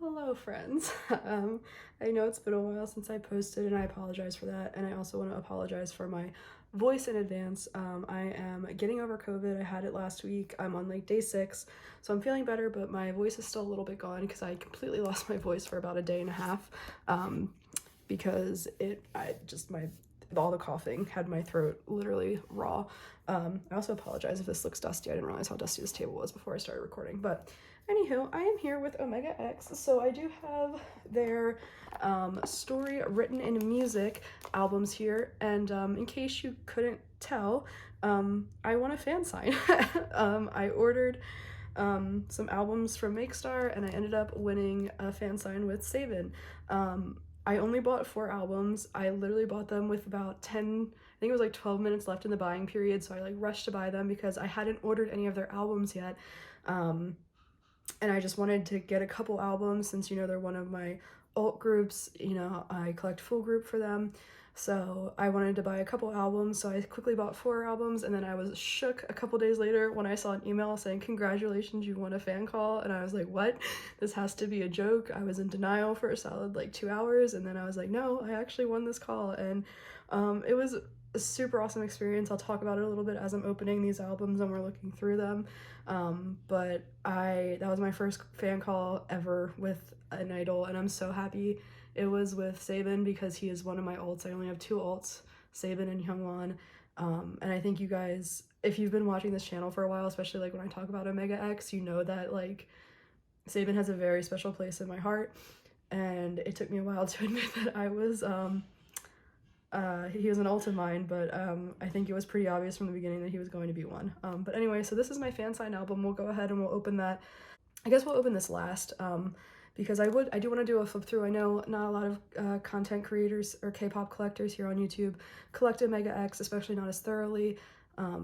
Hello friends. I know it's been a while since I posted and I apologize for that, and I also want to apologize for my voice in advance. I am getting over COVID. I had it last week. I'm on like day 6, so I'm feeling better, but my voice is still a little bit gone because I completely lost my voice for about a day and a half, because all the coughing had my throat literally raw. I also apologize if this looks dusty. I didn't realize how dusty this table was before I started recording, but anywho, I am here with Omega X, so I do have their story written in music albums here, and in case you couldn't tell, I won a fan sign. I ordered some albums from Makestar, and I ended up winning a fan sign with Sebin. I only bought 4 albums. I literally bought them with about 10, I think it was like 12 minutes left in the buying period, so I like rushed to buy them because I hadn't ordered any of their albums yet. And I just wanted to get a couple albums since, you know, they're one of my alt groups. You know, I collect full group for them. So I wanted to buy a couple albums, so I quickly bought 4 albums, and then I was shook a couple days later when I saw an email saying, "Congratulations, you won a fan call," and I was like, what? This has to be a joke. I was in denial for a solid like 2 hours, and then I was like, no, I actually won this call, and it was a super awesome experience. I'll talk about it a little bit as I'm opening these albums and we're looking through them. But that was my first fan call ever with an idol, and I'm so happy it was with Sebin because he is one of my alts. I only have 2 alts, Sebin and Hyungwon. And I think you guys, if you've been watching this channel for a while, especially like when I talk about Omega X, you know that like Sebin has a very special place in my heart, and it took me a while to admit that I was he was an alt of mine, but I think it was pretty obvious from the beginning that he was going to be one. But anyway, so this is my fan sign album. We'll go ahead and we'll open that. I guess we'll open this last, because I do want to do a flip through. I know not a lot of content creators or K-pop collectors here on YouTube collect Omega X, especially not as thoroughly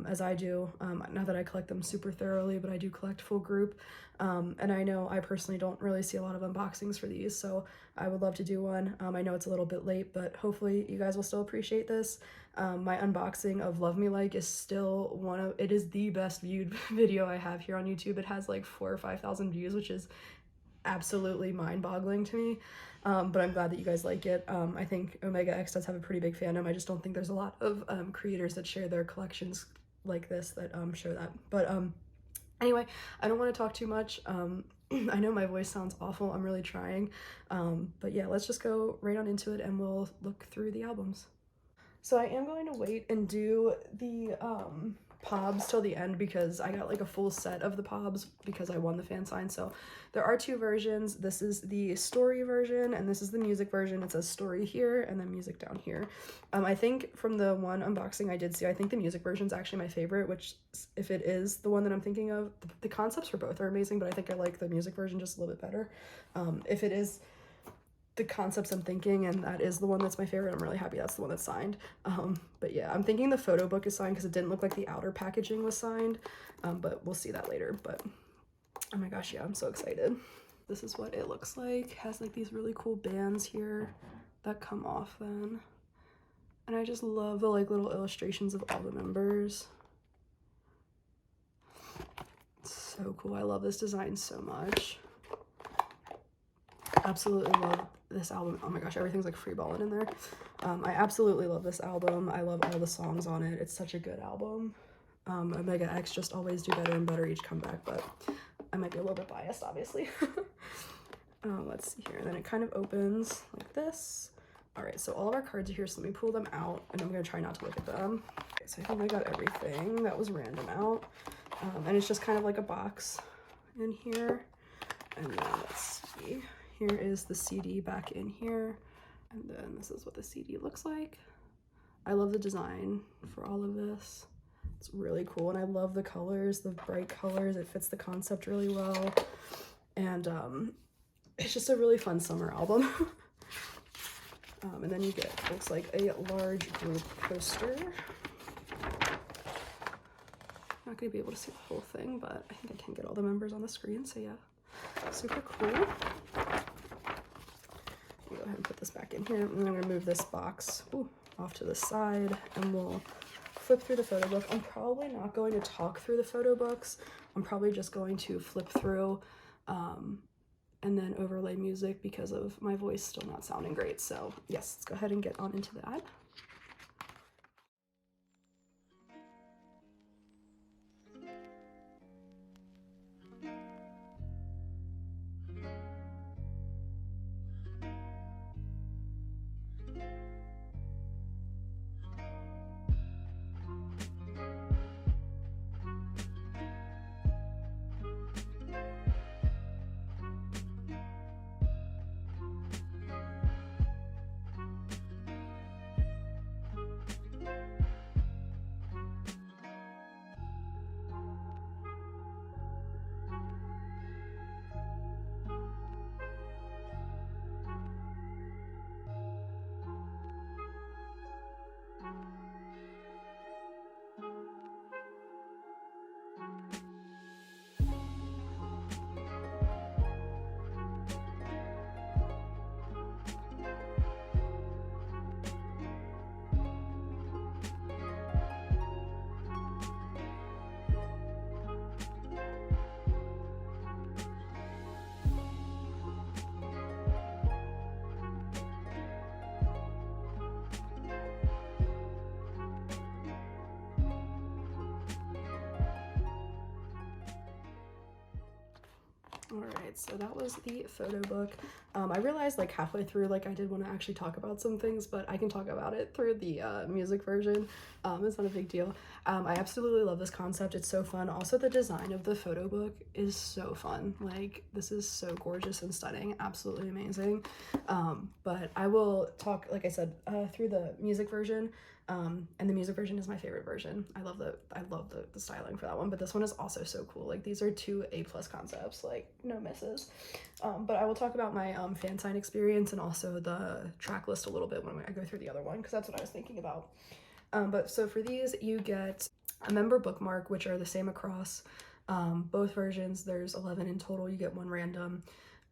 as I do. Not that I collect them super thoroughly, but I do collect full group. And I know I personally don't really see a lot of unboxings for these, so I would love to do one. I know it's a little bit late, but hopefully you guys will still appreciate this. My unboxing of Love Me Like is still it is the best viewed video I have here on YouTube. It has like 4,000 or 5,000 views, which is absolutely mind-boggling to me, but I'm glad that you guys like it. I think Omega X does have a pretty big fandom. I just don't think there's a lot of creators that share their collections like this that show that. But anyway, I don't want to talk too much. I know my voice sounds awful. I'm really trying, but yeah, let's just go right on into it and we'll look through the albums. So I am going to wait and do the pobs till the end because I got like a full set of the pobs because I won the fan sign. So there are 2 versions. This is the story version and this is the music version. It says story here and then music down here. I think from the one unboxing I did see, I think the music version is actually my favorite, which if it is the one that I'm thinking of, the concepts for both are amazing, but I think I like the music version just a little bit better. If it is the concepts I'm thinking and that is the one that's my favorite, I'm really happy that's the one that's signed. But yeah, I'm thinking the photo book is signed because it didn't look like the outer packaging was signed, but we'll see that later. But oh my gosh, yeah, I'm so excited. This is what it looks like. It has like these really cool bands here that come off then, and I just love the like little illustrations of all the members. It's so cool. I love this design so much. Absolutely love this album. Oh my gosh, everything's like freeballing in there. I absolutely love this album. I love all the songs on it. It's such a good album. Omega X just always do better and better each comeback, but I might be a little bit biased, obviously. Let's see here. And then it kind of opens like this. All right, so all of our cards are here, so let me pull them out, and I'm gonna try not to look at them. Okay, so I think I got everything that was random out. And it's just kind of like a box in here. And then let's see. Here is the CD back in here, and then this is what the CD looks like. I love the design for all of this. It's really cool, and I love the colors, the bright colors. It fits the concept really well, and it's just a really fun summer album. And then you get, looks like a large group poster. Not gonna be able to see the whole thing, but I think I can get all the members on the screen, so yeah, super cool. Go ahead and put this back in here, and then I'm gonna move this box off to the side, and we'll flip through the photo book. I'm probably not going to talk through the photo books. I'm probably just going to flip through and then overlay music because of my voice still not sounding great. So yes, let's go ahead and get on into that. Alright, so that was the photo book. I realized like halfway through, like I did want to actually talk about some things, but I can talk about it through the music version. It's not a big deal. I absolutely love this concept. It's so fun. Also, the design of the photo book is so fun. Like, this is so gorgeous and stunning. Absolutely amazing. But I will talk, like I said, through the music version. And the music version is my favorite version. I love the styling for that one, but this one is also so cool. Like, these are 2 A+ concepts, like no misses. But I will talk about my Fansign experience and also the track list a little bit when I go through the other one, because that's what I was thinking about. But so for these, you get a member bookmark, which are the same across both versions. There's 11 in total. You get 1 random.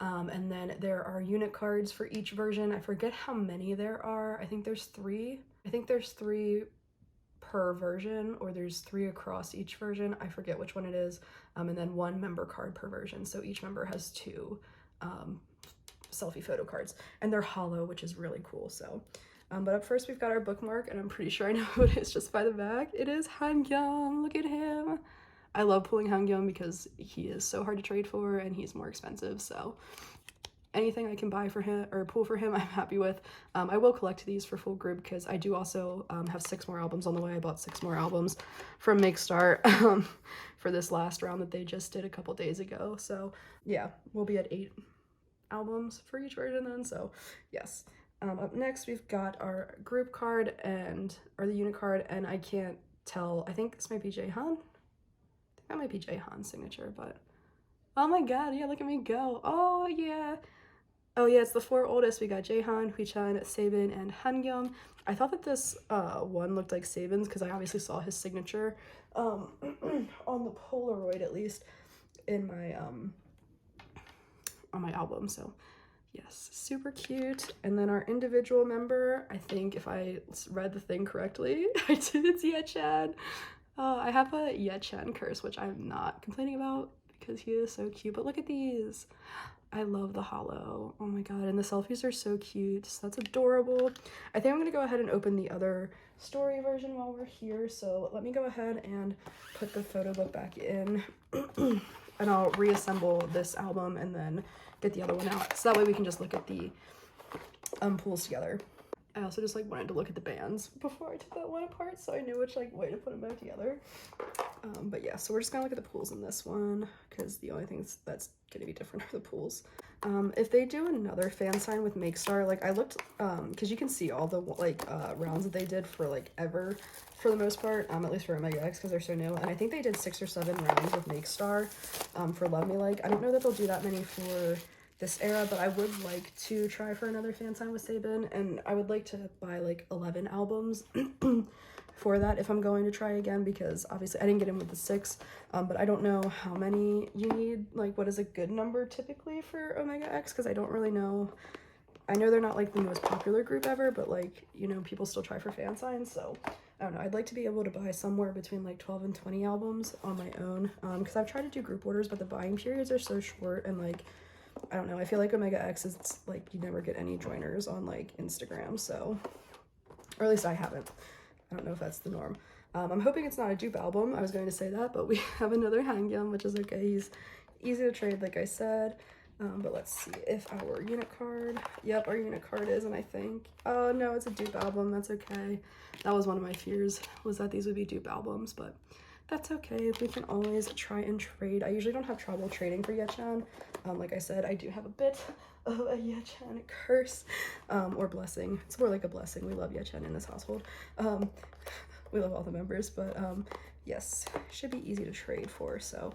And then there are unit cards for each version. I forget how many there are. I think there's 3. I think there's 3 per version, or there's 3 across each version. I forget which one it is. And then 1 member card per version. So each member has 2 selfie photo cards, and they're hollow, which is really cool. So, but up first we've got our bookmark, and I'm pretty sure I know who it is just by the back. It is Hangyum. Look at him. I love pulling Hangyum because he is so hard to trade for and he's more expensive. So anything I can buy for him or pull for him, I'm happy with. I will collect these for full group because I do also have 6 more albums on the way. I bought 6 more albums from Make Start for this last round that they just did a couple days ago. So yeah, we'll be at 8 albums for each version then. So yes. Up next we've got our group card or the unit card, and I can't tell. I think this might be Jaehan. That might be Jaehan's signature, but oh my god, yeah, look at me go. Oh yeah. Oh yeah, it's the 4 oldest. We got Jaehan, Huichan, Sebin, and Hangyum. I thought that this one looked like Sebin's because I obviously saw his signature on the Polaroid, at least in my on my album. So yes, super cute. And then our individual member, I think if I read the thing correctly, I did, it's Yechan. I have a Yechan curse, which I'm not complaining about because he is so cute. But look at these. I love the hollow. Oh my god, and the selfies are so cute. So that's adorable. I think I'm gonna go ahead and open the other story version while we're here. So let me go ahead and put the photo book back in and I'll reassemble this album and then get the other one out. So that way we can just look at the pulls together. I also just like wanted to look at the bands before I took that one apart, so I knew which like way to put them back together. But yeah, so we're just gonna look at the pools in this one because the only things that's gonna be different are the pools. If they do another Fansign with Makestar, like I looked, because you can see all the like rounds that they did for like ever, for the most part, at least for Omega X because they're so new, and I think they did 6 or 7 rounds with Makestar for Love Me Like. I don't know that they'll do that many for this era, but I would like to try for another Fansign with Sebin, and I would like to buy like 11 albums for that if I'm going to try again, because obviously I didn't get in with the 6, but I don't know how many you need, like what is a good number typically for Omega X, because I don't really know. I know they're not like the most popular group ever, but like, you know, people still try for Fansigns, so I don't know. I'd like to be able to buy somewhere between like 12 and 20 albums on my own, because I've tried to do group orders, but the buying periods are so short, and like I don't know, I feel like Omega X is like you never get any joiners on like Instagram, so, or at least I haven't. I don't know if that's the norm. I'm hoping it's not a dupe album. I was going to say that, but we have another Hangyum, which is okay. He's easy to trade, like I said. But let's see if our unit card, yep, our unit card is, and I think, oh no, it's a dupe album. That's okay. That was one of my fears, was that these would be dupe albums, but that's okay. We can always try and trade. I usually don't have trouble trading for Yechan. Like I said, I do have a bit of a Yechan curse, or blessing. It's more like a blessing. We love Yechan in this household. We love all the members, but yes, should be easy to trade for, so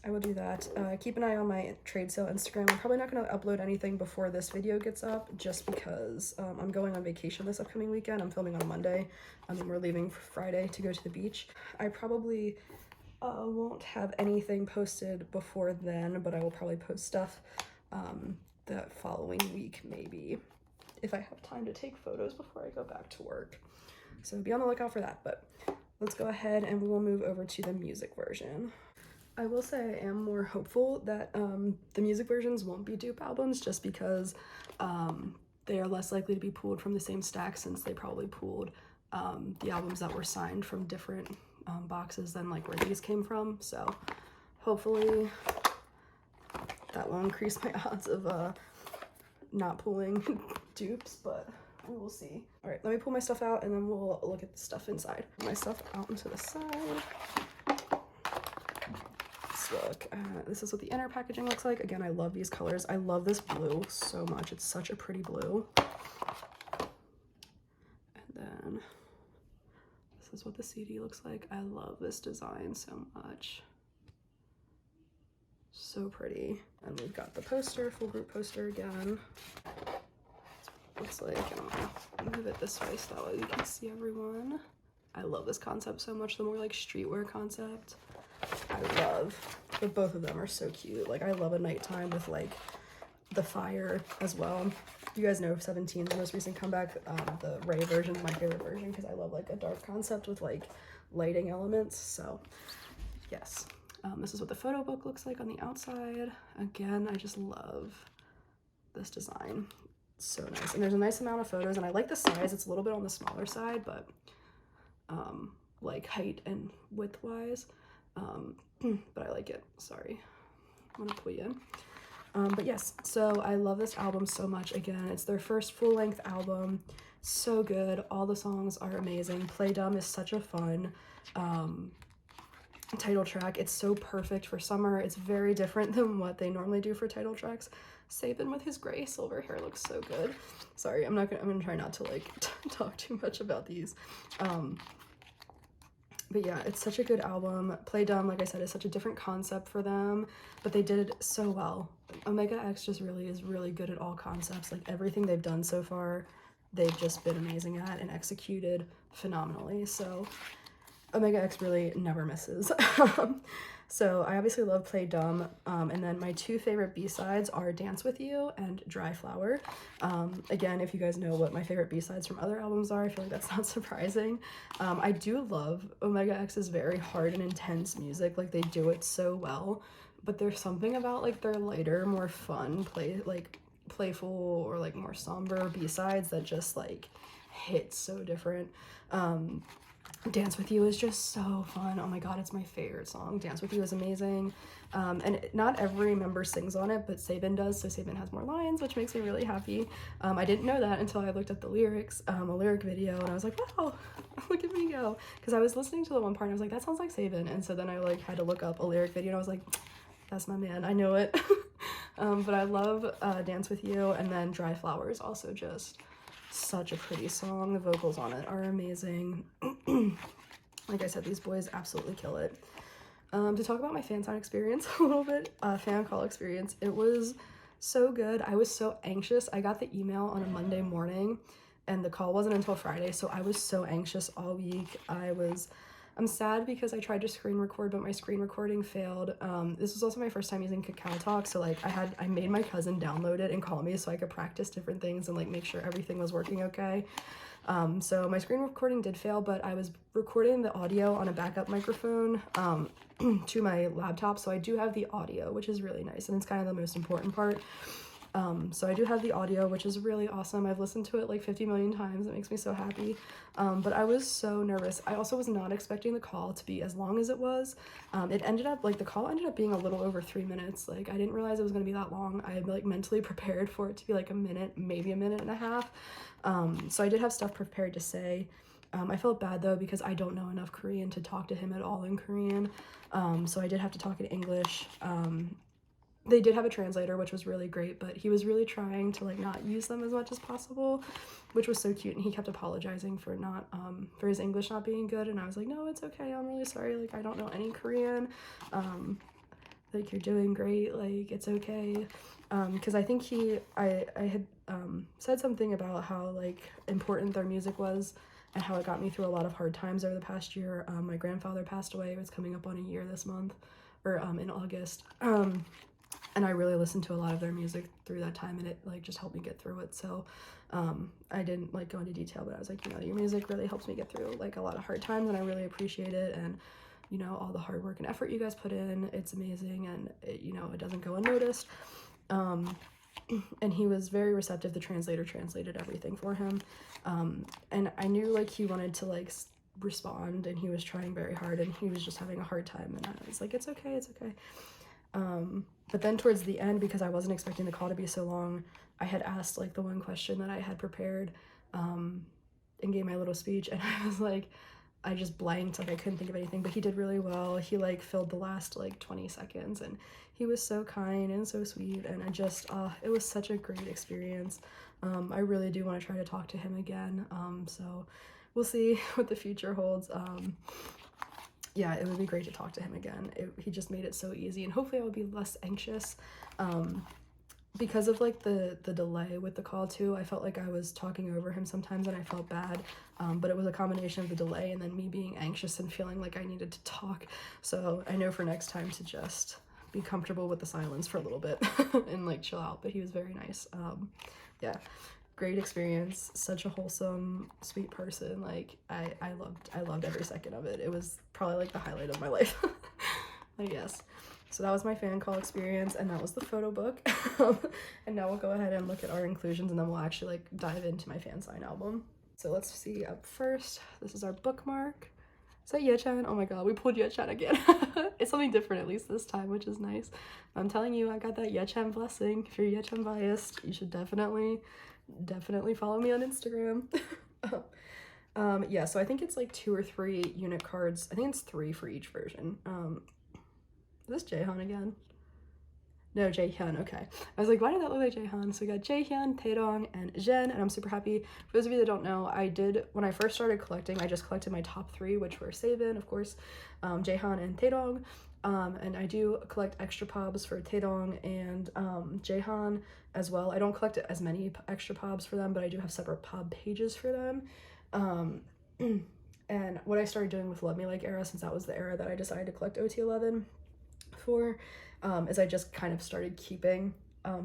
I will do that. Keep an eye on my trade sale Instagram. I'm probably not going to upload anything before this video gets up, just because I'm going on vacation this upcoming weekend. I'm filming on Monday, and we're leaving Friday to go to the beach. I probably won't have anything posted before then, but I will probably post stuff that following week, maybe, if I have time to take photos before I go back to work. So be on the lookout for that, but let's go ahead and we will move over to the music version. I will say I am more hopeful that the music versions won't be dupe albums, just because they are less likely to be pulled from the same stack, since they probably pulled the albums that were signed from different boxes than like where these came from. So hopefully that will increase my odds of not pulling dupes, but we will see. All right, let me pull my stuff out and then we'll look at the stuff inside. Put my stuff out into the side. Let's look. This is what the inner packaging looks like. Again, I love these colors. I love this blue so much. It's such a pretty blue. And then this is what the CD looks like. I love this design so much. So pretty. And we've got the poster, full group poster again. Looks like, and I'm gonna move it this way so that way you can see everyone. I love this concept so much, the more like streetwear concept. I love, but both of them are so cute. Like I love a nighttime with like the fire as well. You guys know 17, the most recent comeback, the Ray version is my favorite version because I love like a dark concept with like lighting elements. So yes, this is what the photo book looks like on the outside. Again, I just love this design. So nice, and there's a nice amount of photos, and I like the size. It's a little bit on the smaller side, but like height and width wise, but I like it. Sorry, I'm gonna pull you in. But yes, so I love this album so much. Again, it's their first full-length album. So good. All the songs are amazing. Play Dumb is such a fun title track. It's so perfect for summer. It's very different than what they normally do for title tracks. Sebin with his gray silver hair looks so good. Sorry, I'm gonna try not to like talk too much about these. But yeah, it's such a good album. Play Dumb, like I said, is such a different concept for them, but they did it so well. Omega X just really is really good at all concepts. Like everything they've done so far, they've just been amazing at and executed phenomenally. So Omega X really never misses. So I obviously love Play Dumb, and then my two favorite B-sides are Dance With You and Dry Flower. Again, if you guys know what my favorite B-sides from other albums are, I feel like that's not surprising. I do love Omega X's very hard and intense music. Like they do it so well, but there's something about like their lighter, more fun, playful or like more somber B-sides that just like hit so different. Dance With You is just so fun. Oh my god, it's my favorite song. Dance With You is amazing. And not every member sings on it, but Sebin does, so Sebin has more lines, which makes me really happy. I didn't know that until I looked at the lyrics, a lyric video, and I was like, wow, look at me go. Because I was listening to the one part and I was like, that sounds like Sebin, and so then I like had to look up a lyric video and I was like, that's my man, I know it. But I love Dance With You, and then Dry Flower is also just such a pretty song. The vocals on it are amazing. Like I said, these boys absolutely kill it. To talk about my Fansign experience a little bit, fan call experience, it was so good. I was so anxious. I got the email on a Monday morning and the call wasn't until Friday, so I was so anxious all week. I was I'm sad because I tried to screen record, but my screen recording failed. This was also my first time using Kakao Talk, so like I made my cousin download it and call me so I could practice different things and like make sure everything was working okay. So my screen recording did fail, but I was recording the audio on a backup microphone to my laptop, so I do have the audio, which is really nice, and it's kind of the most important part. So I do have the audio, which is really awesome. I've listened to it like 50 million times. It makes me so happy. But I was so nervous. I also was not expecting the call to be as long as it was. It ended up, like, the call ended up being a little over 3 minutes. Like, I didn't realize it was going to be that long. I had, like, mentally prepared for it to be like a minute, maybe a minute and a half. So I did have stuff prepared to say. I felt bad though because I don't know enough Korean to talk to him at all in Korean. So I did have to talk in English. They did have a translator, which was really great, but he was really trying to like not use them as much as possible, which was so cute. And he kept apologizing for not for his English not being good, and I was like, no, it's okay, I'm really sorry, like I don't know any Korean, like you're doing great, like it's okay. Because I think I had said something about how like important their music was and how it got me through a lot of hard times over the past year. My grandfather passed away. It was coming up on a year this month, or in August. And I really listened to a lot of their music through that time, and it like just helped me get through it. So I didn't like go into detail, but I was like, you know, your music really helps me get through like a lot of hard times, and I really appreciate it. And you know, all the hard work and effort you guys put in, it's amazing, and it, you know, it doesn't go unnoticed. And he was very receptive. The translator translated everything for him, and I knew like he wanted to like respond, and he was trying very hard, and he was just having a hard time, and I was like, it's okay, it's okay. But then towards the end, because I wasn't expecting the call to be so long, I had asked like the one question that I had prepared, and gave my little speech, and I was like, I just blanked, like I couldn't think of anything, but he did really well. He like filled the last like 20 seconds, and he was so kind and so sweet, and I just, it was such a great experience. I really do want to try to talk to him again, so we'll see what the future holds. Yeah, it would be great to talk to him again. He just made it so easy, and hopefully I would be less anxious. Because of like the delay with the call too, I felt like I was talking over him sometimes, and I felt bad, but it was a combination of the delay and then me being anxious and feeling like I needed to talk. So I know for next time to just be comfortable with the silence for a little bit and like chill out. But he was very nice. Yeah, great experience. Such a wholesome, sweet person. Like I loved every second of it. It was probably like the highlight of my life. I guess. So that was my fan call experience, and that was the photo book. And now we'll go ahead and look at our inclusions, and then we'll actually like dive into my Fansign album. So let's see, up first, this is our bookmark. Is that Yechan? Oh my god, we pulled Yechan again. It's something different at least this time, which is nice. I'm telling you, I got that Yechan blessing. If you're Yechan biased, you should definitely follow me on Instagram. Yeah, so I think it's like 2 or 3 unit cards. I think it's 3 for each version. Is this Jaehyun again? No, Jaehyun, okay. I was like, why did that look like Jaehyun? So we got Jaehyun, Taedong, and Jin, and I'm super happy. For those of you that don't know, when I first started collecting, I just collected my top 3, which were Sebin, of course, Jaehyun, and Taedong. And I do collect extra pobs for Taedong and Jaehyun as well. I don't collect as many extra pobs for them, but I do have separate pob pages for them. And what I started doing with Love Me Like era, since that was the era that I decided to collect OT11 for, is I just kind of started keeping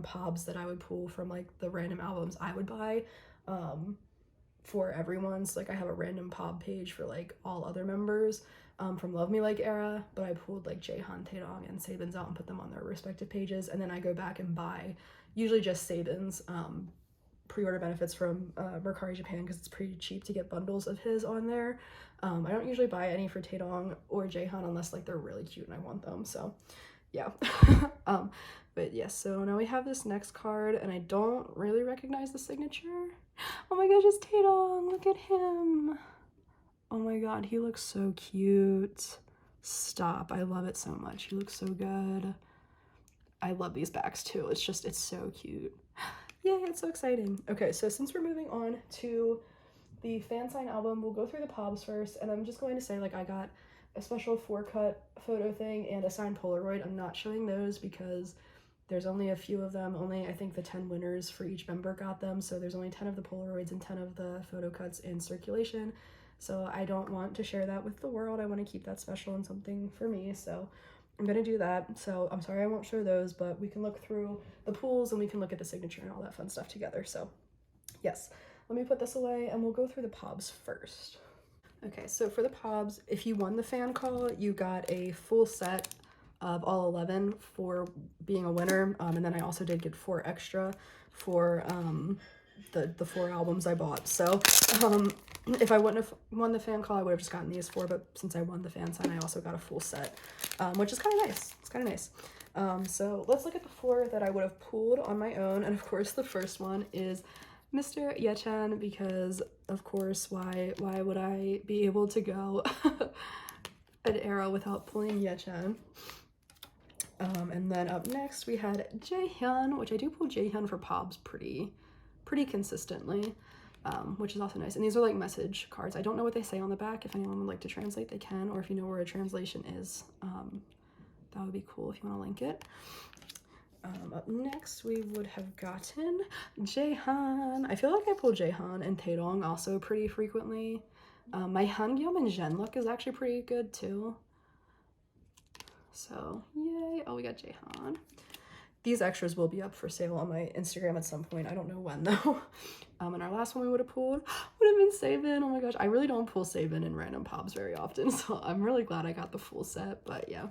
pobs that I would pull from like the random albums I would buy for everyone. So like I have a random pob page for like all other members from Love Me Like era, but I pulled like Jaehyun, Taedong, and Sebin's out and put them on their respective pages, and then I go back and buy usually just Sebin's pre-order benefits from Mercari Japan, because it's pretty cheap to get bundles of his on there. I don't usually buy any for Taedong or Jaehyun unless like they're really cute and I want them, so yeah. But yes, so now we have this next card, and I don't really recognize the signature. Oh my gosh, it's Taedong, look at him. Oh my god, he looks so cute. Stop, I love it so much. He looks so good. I love these backs too. It's so cute. Yay, it's so exciting. Okay, so since we're moving on to the Fansign album, we'll go through the pobs first, and I'm just going to say, like, I got a special 4-cut photo thing and a signed Polaroid. I'm not showing those because there's only a few of them. Only, I think, the 10 winners for each member got them, so there's only 10 of the Polaroids and 10 of the photo cuts in circulation. So I don't want to share that with the world. I want to keep that special and something for me. So I'm gonna do that. So I'm sorry I won't show those, but we can look through the pools and we can look at the signature and all that fun stuff together. So yes, let me put this away and we'll go through the pobs first. Okay, so for the pobs, if you won the fan call, you got a full set of all 11 for being a winner. And then I also did get 4 extra for the 4 albums I bought. So if I wouldn't have won the fan call, I would have just gotten these 4, but since I won the fan sign, I also got a full set, which is kind of nice. It's kind of nice. So let's look at the 4 that I would have pulled on my own. And of course, the first one is Mr. Yechan, because of course, why would I be able to go an era without pulling Yechan? And then up next we had Jaehyun, which I do pull Jaehyun for pobs pretty consistently, which is also nice. And these are like message cards. I don't know what they say on the back. If anyone would like to translate, they can, or if you know where a translation is, that would be cool if you want to link it. Up next we would have gotten Jaehan. I feel like I pull Jaehan and Taedong also pretty frequently. My Hangyeom and Jenlook is actually pretty good too. So yay. Oh, we got Jaehan. These extras will be up for sale on my Instagram at some point. I don't know when though. And our last one we would have pulled would have been Sebin. Oh my gosh, I really don't pull Sebin in random pobs very often, so I'm really glad I got the full set. But yeah,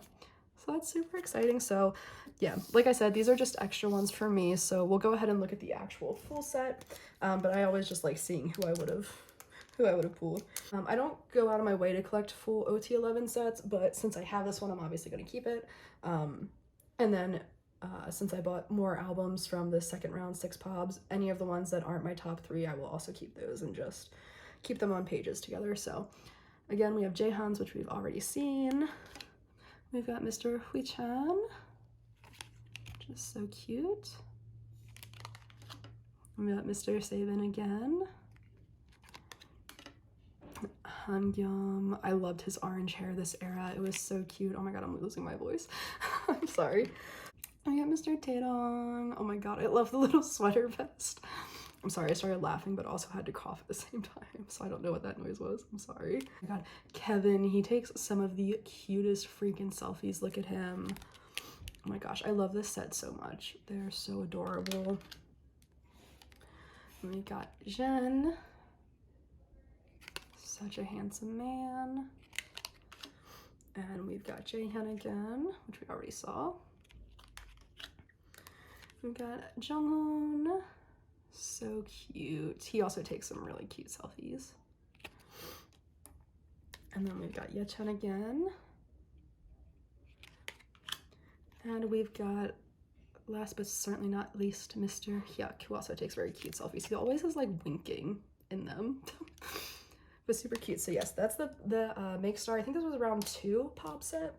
so that's super exciting. So yeah, like I said, these are just extra ones for me. So we'll go ahead and look at the actual full set. But I always just like seeing who I would have pulled. I don't go out of my way to collect full OT11 sets, but since I have this one, I'm obviously going to keep it. And then since I bought more albums from the second round 6 pobs, any of the ones that aren't my top 3, I will also keep those and just keep them on pages together. So again, we have Jaehan's, which we've already seen. We've got Mr. Huichan, just so cute. We got Mr. Sebin again. Hangyeom, I loved his orange hair this era. It was so cute. Oh my god, I'm losing my voice. I'm sorry. I got Mr. Taedong. Oh my god, I love the little sweater vest. I'm sorry, I started laughing but also had to cough at the same time, so I don't know what that noise was. I'm sorry. Oh my god, Kevin, he takes some of the cutest freaking selfies. Look at him. Oh my gosh, I love this set so much. They're so adorable. And we got Jen. Such a handsome man. And we've got Jaehyun again, which we already saw. We've got Junghoon. So cute. He also takes some really cute selfies. And then we've got Yechan again. And we've got, last but certainly not least, Mr. Hyuk, who also takes very cute selfies. He always is like winking in them. But super cute. So yes, that's the Make Star. I think this was around 2 pop set.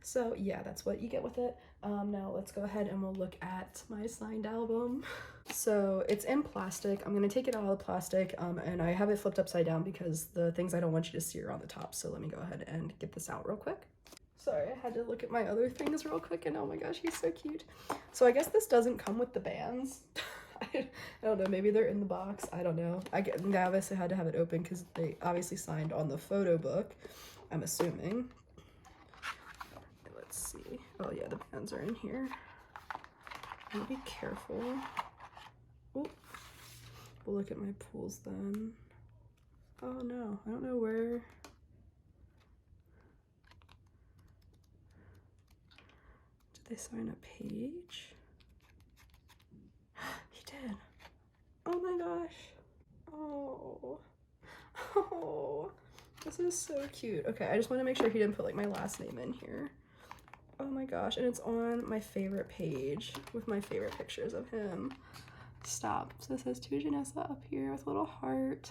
So yeah, that's what you get with it. Now let's go ahead and we'll look at my signed album. So it's in plastic. I'm gonna take it out of the plastic, and I have it flipped upside down because the things I don't want you to see are on the top. So let me go ahead and get this out real quick. Sorry, I had to look at my other things real quick, and oh my gosh, he's so cute. So I guess this doesn't come with the bands. I don't know, maybe they're in the box. I don't know. I obviously had to have it open because they obviously signed on the photo book, I'm assuming. Let's see. Oh yeah, the bands are in here. I'll be careful. Oh, we'll look at my pools then. Oh no, I don't know where. Did they sign a page? He did. Oh my gosh. Oh. Oh. This is so cute. Okay, I just want to make sure he didn't put like my last name in here. Oh my gosh, and it's on my favorite page with my favorite pictures of him. Stop. So it says to Janessa up here with a little heart.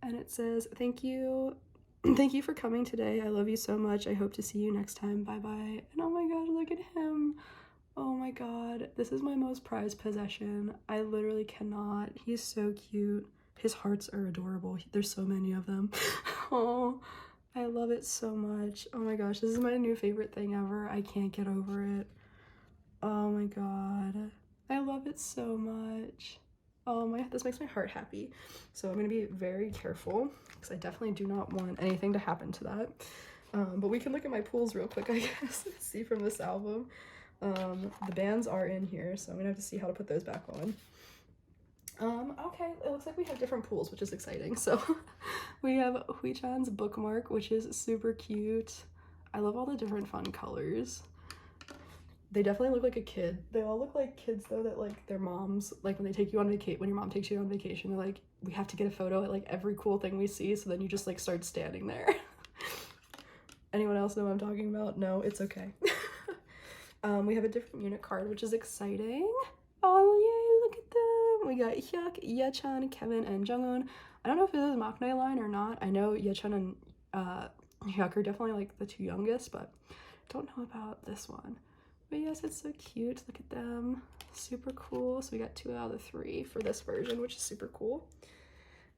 And it says, thank you. Thank you for coming today. I love you so much. I hope to see you next time. Bye bye. And oh my god, look at him. Oh my god, this is my most prized possession. I literally cannot. He's so cute. His hearts are adorable. There's so many of them. Oh, I love it so much. Oh my gosh, this is my new favorite thing ever. I can't get over it. Oh my god. I love it so much. Oh my, this makes my heart happy. So I'm gonna be very careful because I definitely do not want anything to happen to that. But we can look at my pools real quick, I guess, see from this album. The bands are in here, so I'm gonna have to see how to put those back on. Okay, it looks like we have different pools, which is exciting. So we have Hui-chan's bookmark, which is super cute. I love all the different fun colors. They definitely look like a kid. They all look like kids though, that like their moms, like when they take you on vacation, when your mom takes you on vacation, they're like, we have to get a photo at like every cool thing we see, so then you just like start standing there. Anyone else know what I'm talking about? No, it's okay. We have a different unit card, which is exciting. Oh yay, look at them. We got Hyuk, Ye-chan, Kevin, and Junghoon. I don't know if this is Maknae line or not. I know Ye-chan and Hyuk are definitely like the two youngest, but don't know about this one. But yes, it's so cute. Look at them. Super cool. So we got 2 out of the 3 for this version, which is super cool.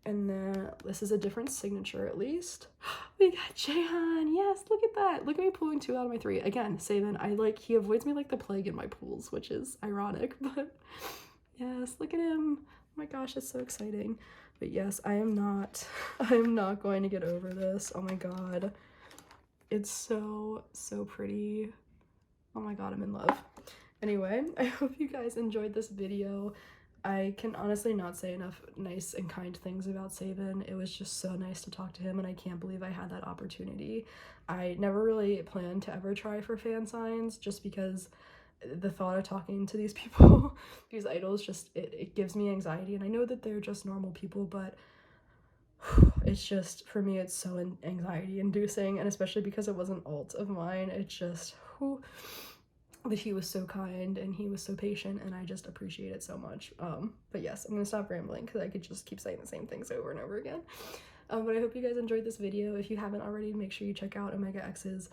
And then this is a different signature at least. We got Jaehan. Yes, look at that. Look at me pulling 2 out of my 3. Again, Sebin, he avoids me like the plague in my pools, which is ironic, but yes, look at him. Oh my gosh, it's so exciting. But yes, I am not going to get over this. Oh my god. It's so pretty. Oh my god, I'm in love. Anyway, I hope you guys enjoyed this video. I can honestly not say enough nice and kind things about Sebin. It was just so nice to talk to him, and I can't believe I had that opportunity. I never really planned to ever try for fan signs, just because the thought of talking to these people, these idols, just it gives me anxiety. And I know that they're just normal people, but it's just, for me, it's so anxiety inducing, and especially because it was an alt of mine, it just, but he was so kind and he was so patient, and I just appreciate it so much. But yes, I'm gonna stop rambling because I could just keep saying the same things over and over again. But I hope you guys enjoyed this video. If you haven't already, make sure you check out Omega X's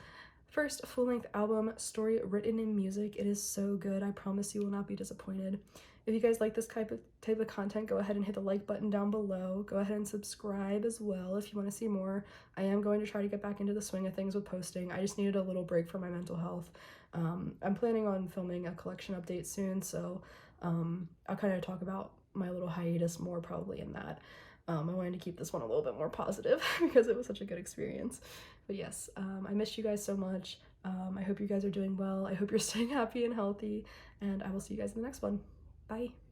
first full-length album, Story Written in Music. It is so good. I promise you will not be disappointed. If you guys like this type of content, go ahead and hit the like button down below. Go ahead and subscribe as well if you want to see more. I am going to try to get back into the swing of things with posting. I just needed a little break for my mental health. I'm planning on filming a collection update soon, so I'll kind of talk about my little hiatus more probably in that. I wanted to keep this one a little bit more positive because it was such a good experience. But yes, I missed you guys so much. I hope you guys are doing well. I hope you're staying happy and healthy, and I will see you guys in the next one. Bye.